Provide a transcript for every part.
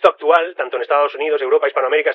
contexto actual, tanto en Estados Unidos, Europa, Hispanoamérica,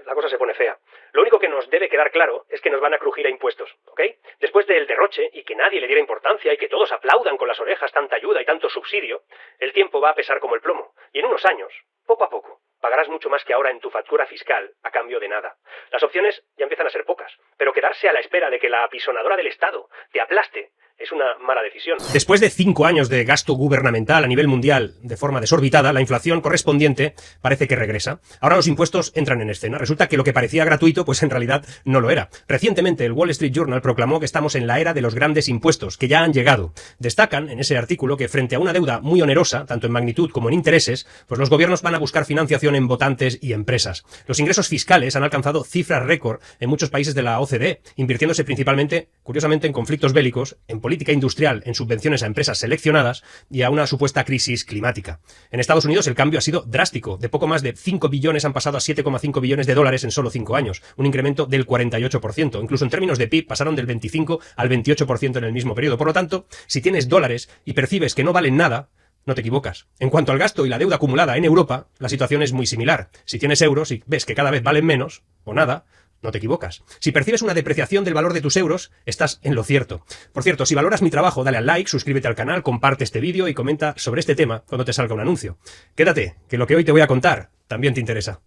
la cosa se pone fea. Lo único que nos debe quedar claro es que nos van a crujir a impuestos, ¿ok? Después del derroche y que nadie le diera importancia y que todos aplaudan con las orejas tanta ayuda y tanto subsidio, el tiempo va a pesar como el plomo. Y en unos años, poco a poco, pagarás mucho más que ahora en tu factura fiscal a cambio de nada. Las opciones ya empiezan a ser pocas, pero quedarse a la espera de que la apisonadora del Estado te aplaste es una mala decisión. Después de 5 años de gasto gubernamental a nivel mundial de forma desorbitada, la inflación correspondiente parece que regresa. Ahora los impuestos entran en escena. Resulta que lo que parecía gratuito, pues en realidad no lo era. Recientemente el Wall Street Journal proclamó que estamos en la era de los grandes impuestos, que ya han llegado. Destacan en ese artículo que frente a una deuda muy onerosa, tanto en magnitud como en intereses, pues los gobiernos van a buscar financiación en votantes y empresas. Los ingresos fiscales han alcanzado cifras récord en muchos países de la OCDE, invirtiéndose principalmente, curiosamente, en conflictos bélicos, en política industrial, en subvenciones a empresas seleccionadas y a una supuesta crisis climática. En Estados Unidos el cambio ha sido drástico. De poco más de 5 billones han pasado a 7,5 billones de dólares en solo 5 años, un incremento del 48%. Incluso en términos de PIB pasaron del 25 al 28% en el mismo periodo. Por lo tanto, si tienes dólares y percibes que no valen nada, no te equivocas. En cuanto al gasto y la deuda acumulada en Europa, la situación es muy similar. Si tienes euros y ves que cada vez valen menos, o nada, no te equivocas. Si percibes una depreciación del valor de tus euros, estás en lo cierto. Por cierto, si valoras mi trabajo, dale al like, suscríbete al canal, comparte este vídeo y comenta sobre este tema cuando te salga un anuncio. Quédate, que lo que hoy te voy a contar también te interesa.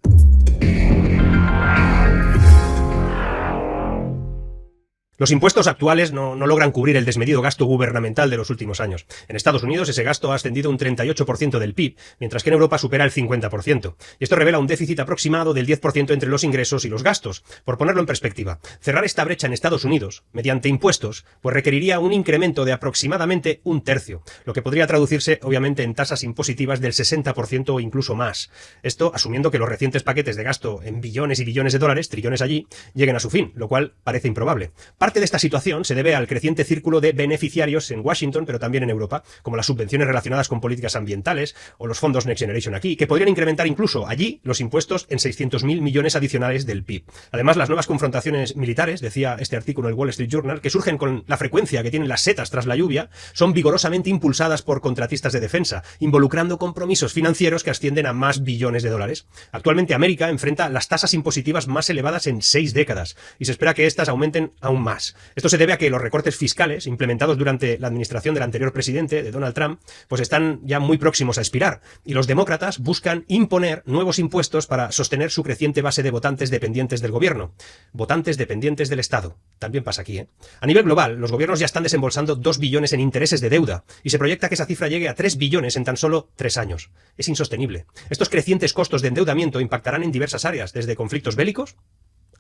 Los impuestos actuales no logran cubrir el desmedido gasto gubernamental de los últimos años. En Estados Unidos ese gasto ha ascendido un 38% del PIB, mientras que en Europa supera el 50%. Y esto revela un déficit aproximado del 10% entre los ingresos y los gastos. Por ponerlo en perspectiva, cerrar esta brecha en Estados Unidos, mediante impuestos, pues requeriría un incremento de aproximadamente un tercio, lo que podría traducirse, obviamente, en tasas impositivas del 60% o incluso más. Esto asumiendo que los recientes paquetes de gasto en billones y billones de dólares, trillones allí, lleguen a su fin, lo cual parece improbable. Parte de esta situación se debe al creciente círculo de beneficiarios en Washington, pero también en Europa, como las subvenciones relacionadas con políticas ambientales o los fondos Next Generation aquí, que podrían incrementar incluso allí los impuestos en 600.000 millones adicionales del PIB. Además, las nuevas confrontaciones militares, decía este artículo en el Wall Street Journal, que surgen con la frecuencia que tienen las setas tras la lluvia, son vigorosamente impulsadas por contratistas de defensa, involucrando compromisos financieros que ascienden a más billones de dólares. Actualmente América enfrenta las tasas impositivas más elevadas en 6 décadas, y se espera que estas aumenten aún más. Esto se debe a que los recortes fiscales implementados durante la administración del anterior presidente, de Donald Trump, pues están ya muy próximos a expirar, y los demócratas buscan imponer nuevos impuestos para sostener su creciente base de votantes dependientes del gobierno. Votantes dependientes del Estado. También pasa aquí, ¿eh? A nivel global, los gobiernos ya están desembolsando 2 billones en intereses de deuda, y se proyecta que esa cifra llegue a 3 billones en tan solo 3 años. Es insostenible. Estos crecientes costos de endeudamiento impactarán en diversas áreas, desde conflictos bélicos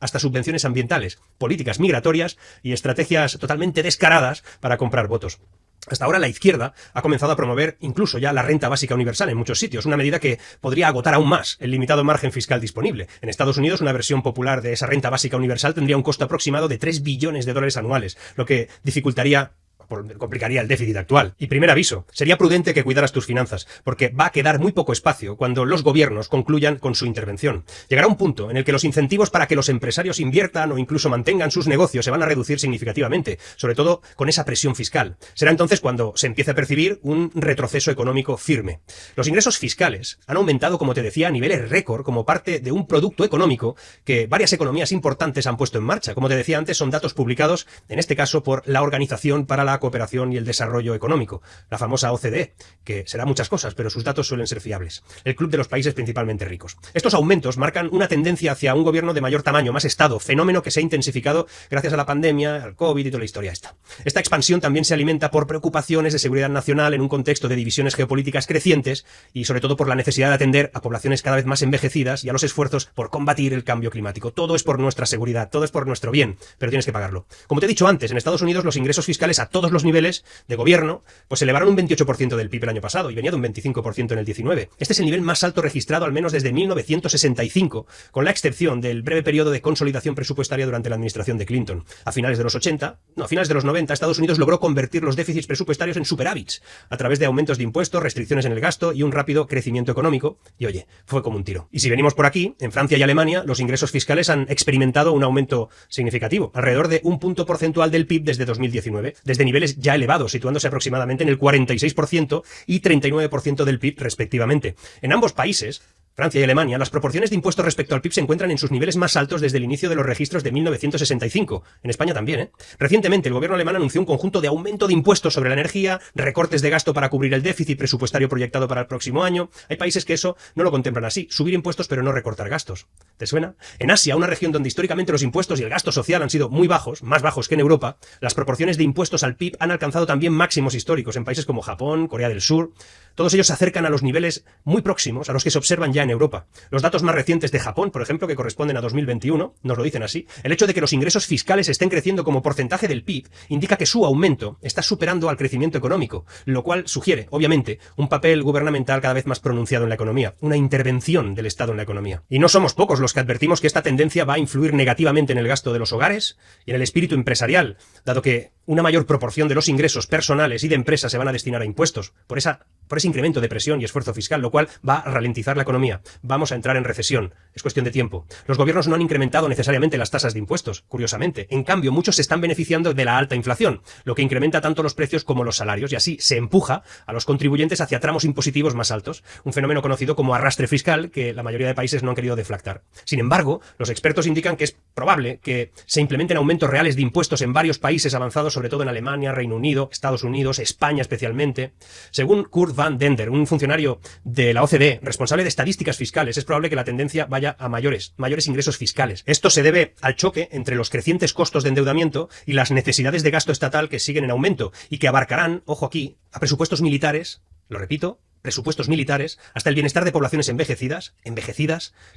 hasta subvenciones ambientales, políticas migratorias y estrategias totalmente descaradas para comprar votos. Hasta ahora la izquierda ha comenzado a promover incluso ya la renta básica universal en muchos sitios, una medida que podría agotar aún más el limitado margen fiscal disponible. En Estados Unidos una versión popular de esa renta básica universal tendría un costo aproximado de 3 billones de dólares anuales, lo que complicaría el déficit actual. Y primer aviso, sería prudente que cuidaras tus finanzas, porque va a quedar muy poco espacio cuando los gobiernos concluyan con su intervención. Llegará un punto en el que los incentivos para que los empresarios inviertan o incluso mantengan sus negocios se van a reducir significativamente, sobre todo con esa presión fiscal. Será entonces cuando se empiece a percibir un retroceso económico firme. Los ingresos fiscales han aumentado, como te decía, a niveles récord como parte de un producto económico que varias economías importantes han puesto en marcha. Como te decía antes, son datos publicados, en este caso, por la Organización para la Cooperación y el Desarrollo Económico, la famosa OCDE, que será muchas cosas, pero sus datos suelen ser fiables. El club de los países principalmente ricos. Estos aumentos marcan una tendencia hacia un gobierno de mayor tamaño, más Estado, fenómeno que se ha intensificado gracias a la pandemia, al COVID y toda la historia esta. Esta expansión también se alimenta por preocupaciones de seguridad nacional en un contexto de divisiones geopolíticas crecientes y sobre todo por la necesidad de atender a poblaciones cada vez más envejecidas y a los esfuerzos por combatir el cambio climático. Todo es por nuestra seguridad, todo es por nuestro bien, pero tienes que pagarlo. Como te he dicho antes, en Estados Unidos los ingresos fiscales a todos los niveles de gobierno pues se elevaron un 28% del PIB el año pasado y venía de un 25% en el 19. Este es el nivel más alto registrado al menos desde 1965, con la excepción del breve periodo de consolidación presupuestaria durante la administración de Clinton. A finales de los 90, Estados Unidos logró convertir los déficits presupuestarios en superávits a través de aumentos de impuestos, restricciones en el gasto y un rápido crecimiento económico. Y oye, fue como un tiro. Y si venimos por aquí, en Francia y Alemania, los ingresos fiscales han experimentado un aumento significativo, alrededor de un punto porcentual del PIB desde 2019, desde niveles ya elevados, situándose aproximadamente en el 46% y 39% del PIB respectivamente. En ambos países, Francia y Alemania, las proporciones de impuestos respecto al PIB se encuentran en sus niveles más altos desde el inicio de los registros de 1965. En España también, ¿eh? Recientemente, el gobierno alemán anunció un conjunto de aumento de impuestos sobre la energía, recortes de gasto para cubrir el déficit presupuestario proyectado para el próximo año. Hay países que eso no lo contemplan así, subir impuestos pero no recortar gastos. ¿Te suena? En Asia, una región donde históricamente los impuestos y el gasto social han sido muy bajos, más bajos que en Europa, las proporciones de impuestos al PIB han alcanzado también máximos históricos en países como Japón, Corea del Sur. Todos ellos se acercan a los niveles muy próximos a los que se observan ya en Europa. Los datos más recientes de Japón, por ejemplo, que corresponden a 2021, nos lo dicen así. El hecho de que los ingresos fiscales estén creciendo como porcentaje del PIB indica que su aumento está superando al crecimiento económico, lo cual sugiere, obviamente, un papel gubernamental cada vez más pronunciado en la economía, una intervención del Estado en la economía. Y no somos pocos los que advertimos que esta tendencia va a influir negativamente en el gasto de los hogares y en el espíritu empresarial, dado que una mayor proporción de los ingresos personales y de empresas se van a destinar a impuestos, por ese incremento de presión y esfuerzo fiscal, lo cual va a ralentizar la economía. Vamos a entrar en recesión. Es cuestión de tiempo. Los gobiernos no han incrementado necesariamente las tasas de impuestos, curiosamente. En cambio, muchos se están beneficiando de la alta inflación, lo que incrementa tanto los precios como los salarios, y así se empuja a los contribuyentes hacia tramos impositivos más altos, un fenómeno conocido como arrastre fiscal que la mayoría de países no han querido deflactar. Sin embargo, los expertos indican que es probable que se implementen aumentos reales de impuestos en varios países avanzados, sobre todo en Alemania, Reino Unido, Estados Unidos, España especialmente. Según Kurt van Dender, un funcionario de la OCDE, responsable de estadísticas fiscales, es probable que la tendencia vaya a mayores ingresos fiscales. Esto se debe al choque entre los crecientes costos de endeudamiento y las necesidades de gasto estatal que siguen en aumento y que abarcarán, ojo aquí, a presupuestos militares, lo repito, presupuestos militares, hasta el bienestar de poblaciones envejecidas,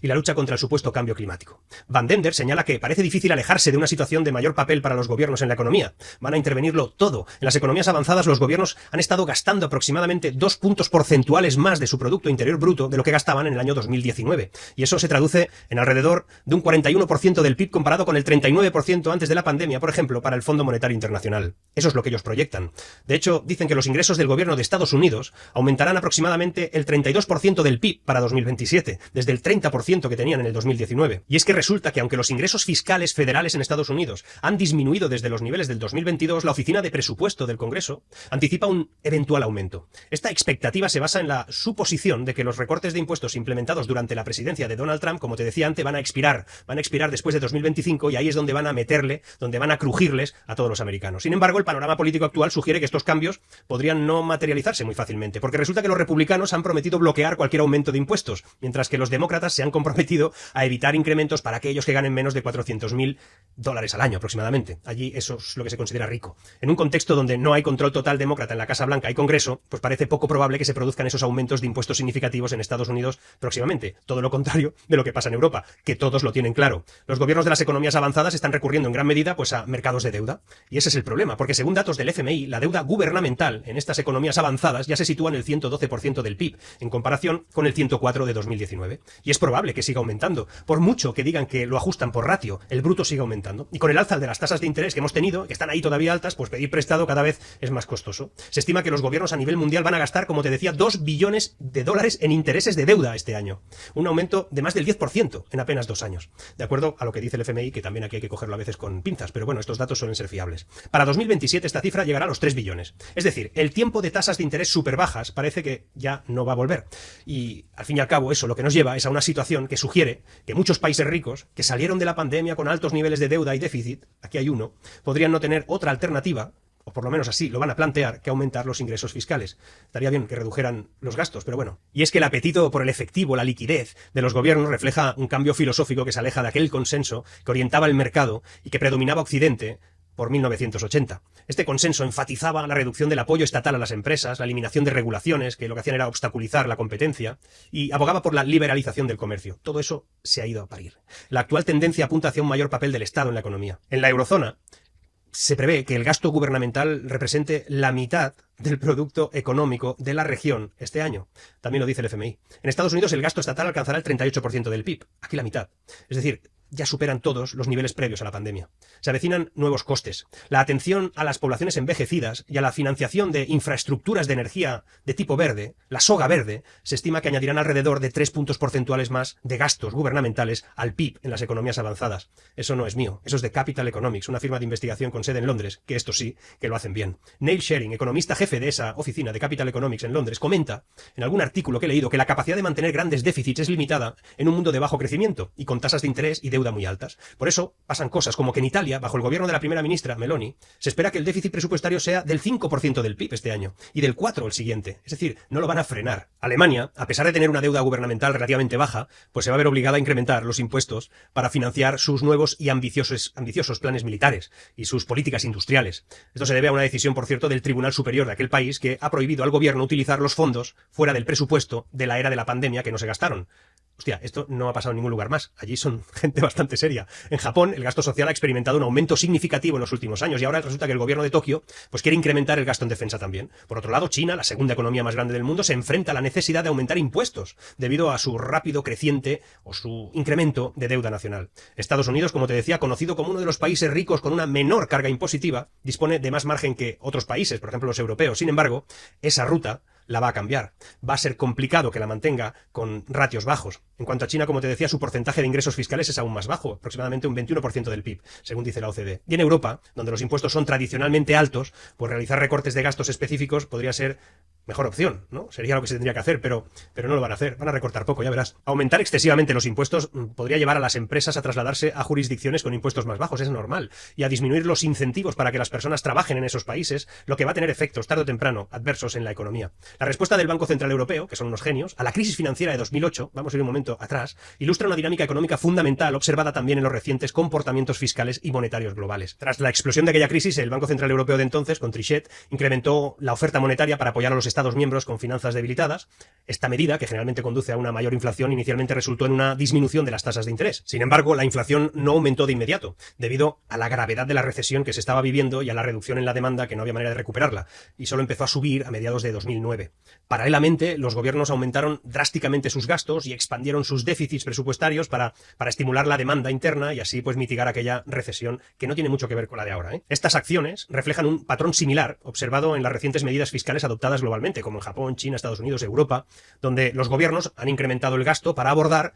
y la lucha contra el supuesto cambio climático. Van Dender señala que parece difícil alejarse de una situación de mayor papel para los gobiernos en la economía. Van a intervenirlo todo. En las economías avanzadas los gobiernos han estado gastando aproximadamente 2 puntos porcentuales más de su Producto Interior Bruto de lo que gastaban en el año 2019. Y eso se traduce en alrededor de un 41% del PIB comparado con el 39% antes de la pandemia, por ejemplo, para el Fondo Monetario Internacional. Eso es lo que ellos proyectan. De hecho, dicen que los ingresos del gobierno de Estados Unidos aumentarán aproximadamente el 32% del PIB para 2027, desde el 30% que tenían en el 2019. Y es que resulta que aunque los ingresos fiscales federales en Estados Unidos han disminuido desde los niveles del 2022, la Oficina de Presupuesto del Congreso anticipa un eventual aumento. Esta expectativa se basa en la suposición de que los recortes de impuestos implementados durante la presidencia de Donald Trump, como te decía antes, van a expirar después de 2025, y ahí es donde van a meterle, donde van a crujirles a todos los americanos. Sin embargo, el panorama político actual sugiere que estos cambios podrían no materializarse muy fácilmente, porque resulta que los republicanos han prometido bloquear cualquier aumento de impuestos, mientras que los demócratas se han comprometido a evitar incrementos para aquellos que ganen menos de $400.000 al año aproximadamente. Allí eso es lo que se considera rico. En un contexto donde no hay control total demócrata en la Casa Blanca y Congreso, pues parece poco probable que se produzcan esos aumentos de impuestos significativos en Estados Unidos próximamente. Todo lo contrario de lo que pasa en Europa, que todos lo tienen claro. Los gobiernos de las economías avanzadas están recurriendo en gran medida pues a mercados de deuda. Y ese es el problema, porque según datos del FMI, la deuda gubernamental en estas economías avanzadas ya se sitúa en el 112% del PIB, en comparación con el 104% de 2019. Y es probable que siga aumentando. Por mucho que digan que lo ajustan por ratio, el bruto sigue aumentando. Y con el alza de las tasas de interés que hemos tenido, que están ahí todavía altas, pues pedir prestado cada vez es más costoso. Se estima que los gobiernos a nivel mundial van a gastar, como te decía, $2 billones en intereses de deuda este año. Un aumento de más del 10% en apenas 2 años. De acuerdo a lo que dice el FMI, que también aquí hay que cogerlo a veces con pinzas, pero bueno, estos datos suelen ser fiables. Para 2027 esta cifra llegará a los 3 billones. Es decir, el tiempo de tasas de interés súper bajas parece que ya no va a volver. Y al fin y al cabo eso lo que nos lleva es a una situación que sugiere que muchos países ricos, que salieron de la pandemia con altos niveles de deuda y déficit, aquí hay uno, podrían no tener otra alternativa, o por lo menos así lo van a plantear, que aumentar los ingresos fiscales. Estaría bien que redujeran los gastos, pero bueno. Y es que el apetito por el efectivo, la liquidez de los gobiernos refleja un cambio filosófico que se aleja de aquel consenso que orientaba el mercado y que predominaba Occidente por 1980. Este consenso enfatizaba la reducción del apoyo estatal a las empresas, la eliminación de regulaciones, que lo que hacían era obstaculizar la competencia, y abogaba por la liberalización del comercio. Todo eso se ha ido a parir. La actual tendencia apunta hacia un mayor papel del Estado en la economía. En la eurozona se prevé que el gasto gubernamental represente la mitad del producto económico de la región este año. También lo dice el FMI. En Estados Unidos el gasto estatal alcanzará el 38% del PIB. Aquí la mitad. Es decir, ya superan todos los niveles previos a la pandemia. Se avecinan nuevos costes. La atención a las poblaciones envejecidas y a la financiación de infraestructuras de energía de tipo verde, la soga verde, se estima que añadirán alrededor de 3 puntos porcentuales más de gastos gubernamentales al PIB en las economías avanzadas. Eso no es mío, eso es de Capital Economics, una firma de investigación con sede en Londres, que esto sí, que lo hacen bien. Neil Shering, economista jefe de esa oficina de Capital Economics en Londres, comenta en algún artículo que he leído que la capacidad de mantener grandes déficits es limitada en un mundo de bajo crecimiento y con tasas de interés y deuda muy altas. Por eso pasan cosas como que en Italia, bajo el gobierno de la primera ministra Meloni, se espera que el déficit presupuestario sea del 5% del PIB este año y del 4% el siguiente. Es decir, no lo van a frenar. Alemania, a pesar de tener una deuda gubernamental relativamente baja, pues se va a ver obligada a incrementar los impuestos para financiar sus nuevos y ambiciosos planes militares y sus políticas industriales. Esto se debe a una decisión, por cierto, del Tribunal Superior de aquel país que ha prohibido al gobierno utilizar los fondos fuera del presupuesto de la era de la pandemia que no se gastaron. Hostia, esto no ha pasado en ningún lugar más. Allí son gente bastante seria. En Japón, el gasto social ha experimentado un aumento significativo en los últimos años y ahora resulta que el gobierno de Tokio pues quiere incrementar el gasto en defensa también. Por otro lado, China, la segunda economía más grande del mundo, se enfrenta a la necesidad de aumentar impuestos debido a su rápido creciente o su incremento de deuda nacional. Estados Unidos, como te decía, conocido como uno de los países ricos con una menor carga impositiva, dispone de más margen que otros países, por ejemplo los europeos. Sin embargo, esa ruta la va a cambiar. Va a ser complicado que la mantenga con ratios bajos. En cuanto a China, como te decía, su porcentaje de ingresos fiscales es aún más bajo, aproximadamente un 21% del PIB, según dice la OCDE. Y en Europa, donde los impuestos son tradicionalmente altos, pues realizar recortes de gastos específicos podría ser mejor opción, ¿no? Sería lo que se tendría que hacer, pero no lo van a hacer. Van a recortar poco, ya verás. Aumentar excesivamente los impuestos podría llevar a las empresas a trasladarse a jurisdicciones con impuestos más bajos, es normal, y a disminuir los incentivos para que las personas trabajen en esos países, lo que va a tener efectos tarde o temprano adversos en la economía. La respuesta del Banco Central Europeo, que son unos genios, a la crisis financiera de 2008, vamos a ir un momento atrás, ilustra una dinámica económica fundamental observada también en los recientes comportamientos fiscales y monetarios globales. Tras la explosión de aquella crisis, el Banco Central Europeo de entonces, con Trichet, incrementó la oferta monetaria para apoyar a los Estados miembros con finanzas debilitadas. Esta medida, que generalmente conduce a una mayor inflación, inicialmente resultó en una disminución de las tasas de interés. Sin embargo, la inflación no aumentó de inmediato, debido a la gravedad de la recesión que se estaba viviendo y a la reducción en la demanda que no había manera de recuperarla, y solo empezó a subir a mediados de 2009. Paralelamente, los gobiernos aumentaron drásticamente sus gastos y expandieron sus déficits presupuestarios para estimular la demanda interna y así pues mitigar aquella recesión que no tiene mucho que ver con la de ahora, ¿eh? Estas acciones reflejan un patrón similar observado en las recientes medidas fiscales adoptadas globalmente, como en Japón, China, Estados Unidos, Europa, donde los gobiernos han incrementado el gasto para abordar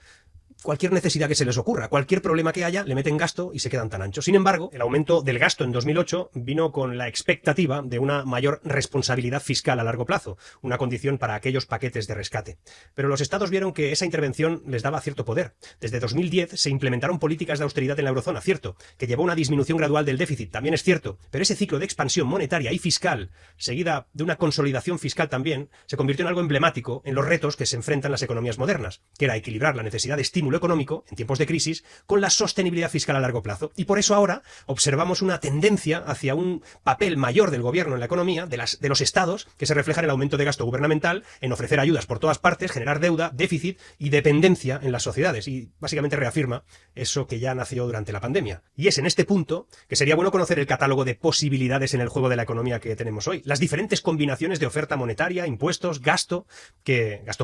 cualquier necesidad que se les ocurra, cualquier problema que haya, le meten gasto y se quedan tan anchos. Sin embargo, el aumento del gasto en 2008 vino con la expectativa de una mayor responsabilidad fiscal a largo plazo, una condición para aquellos paquetes de rescate. Pero los estados vieron que esa intervención les daba cierto poder. Desde 2010 se implementaron políticas de austeridad en la eurozona, cierto, que llevó a una disminución gradual del déficit, también es cierto, pero ese ciclo de expansión monetaria y fiscal, seguida de una consolidación fiscal también, se convirtió en algo emblemático en los retos que se enfrentan las economías modernas, que era equilibrar la necesidad de estímulo económico en tiempos de crisis con la sostenibilidad fiscal a largo plazo. Y por eso ahora observamos una tendencia hacia un papel mayor del gobierno en la economía, de los estados, que se refleja en el aumento de gasto gubernamental, en ofrecer ayudas por todas partes, generar deuda, déficit y dependencia en las sociedades. Y básicamente reafirma eso que ya nació durante la pandemia. Y es en este punto que sería bueno conocer el catálogo de posibilidades en el juego de la economía que tenemos hoy. Las diferentes combinaciones de oferta monetaria, impuestos, gasto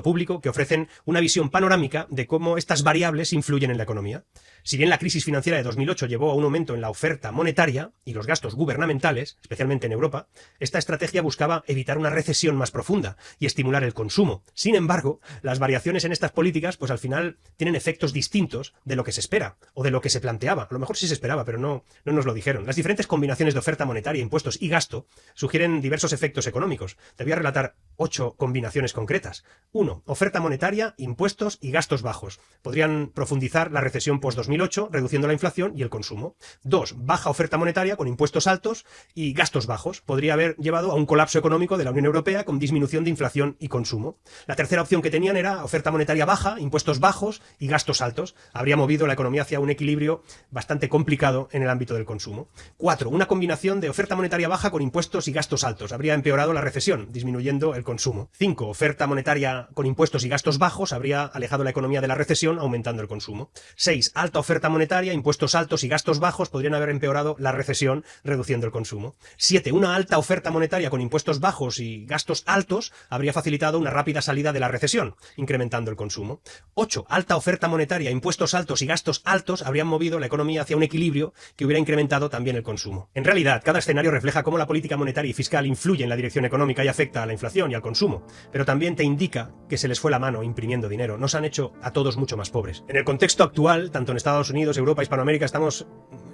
público, que ofrecen una visión panorámica de cómo estas variables influyen en la economía. Si bien la crisis financiera de 2008 llevó a un aumento en la oferta monetaria y los gastos gubernamentales, especialmente en Europa, esta estrategia buscaba evitar una recesión más profunda y estimular el consumo. Sin embargo, las variaciones en estas políticas, pues al final tienen efectos distintos de lo que se espera o de lo que se planteaba. A lo mejor sí se esperaba, pero no nos lo dijeron. Las diferentes combinaciones de oferta monetaria, impuestos y gasto sugieren diversos efectos económicos. Te voy a relatar 8 combinaciones concretas. 1. Oferta monetaria, impuestos y gastos bajos. Podrían profundizar la recesión post-2008, reduciendo la inflación y el consumo. 2. Baja oferta monetaria con impuestos altos y gastos bajos. Podría haber llevado a un colapso económico de la Unión Europea con disminución de inflación y consumo. La tercera opción que tenían era oferta monetaria baja, impuestos bajos y gastos altos. Habría movido la economía hacia un equilibrio bastante complicado en el ámbito del consumo. 4. Una combinación de oferta monetaria baja con impuestos y gastos altos. Habría empeorado la recesión, disminuyendo el consumo. 5. Oferta monetaria con impuestos y gastos bajos. Habría alejado la economía de la recesión, aumentando aumentando el consumo. 6. Alta oferta monetaria, impuestos altos y gastos bajos podrían haber empeorado la recesión, reduciendo el consumo. 7. Una alta oferta monetaria con impuestos bajos y gastos altos habría facilitado una rápida salida de la recesión, incrementando el consumo. 8. Alta oferta monetaria, impuestos altos y gastos altos habrían movido la economía hacia un equilibrio que hubiera incrementado también el consumo. En realidad, cada escenario refleja cómo la política monetaria y fiscal influye en la dirección económica y afecta a la inflación y al consumo, pero también te indica que se les fue la mano imprimiendo dinero. Nos han hecho a todos mucho más pobres. En el contexto actual, tanto en Estados Unidos, Europa, Hispanoamérica,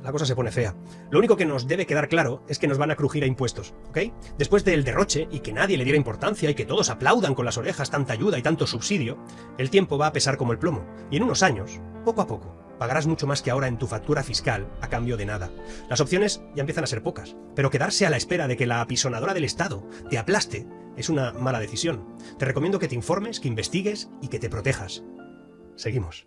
la cosa se pone fea. Lo único que nos debe quedar claro es que nos van a crujir a impuestos, ¿ok? Después del derroche y que nadie le diera importancia y que todos aplaudan con las orejas tanta ayuda y tanto subsidio, el tiempo va a pesar como el plomo. Y en unos años, poco a poco, pagarás mucho más que ahora en tu factura fiscal a cambio de nada. Las opciones ya empiezan a ser pocas, pero quedarse a la espera de que la apisonadora del Estado te aplaste es una mala decisión. Te recomiendo que te informes, que investigues y que te protejas. Seguimos.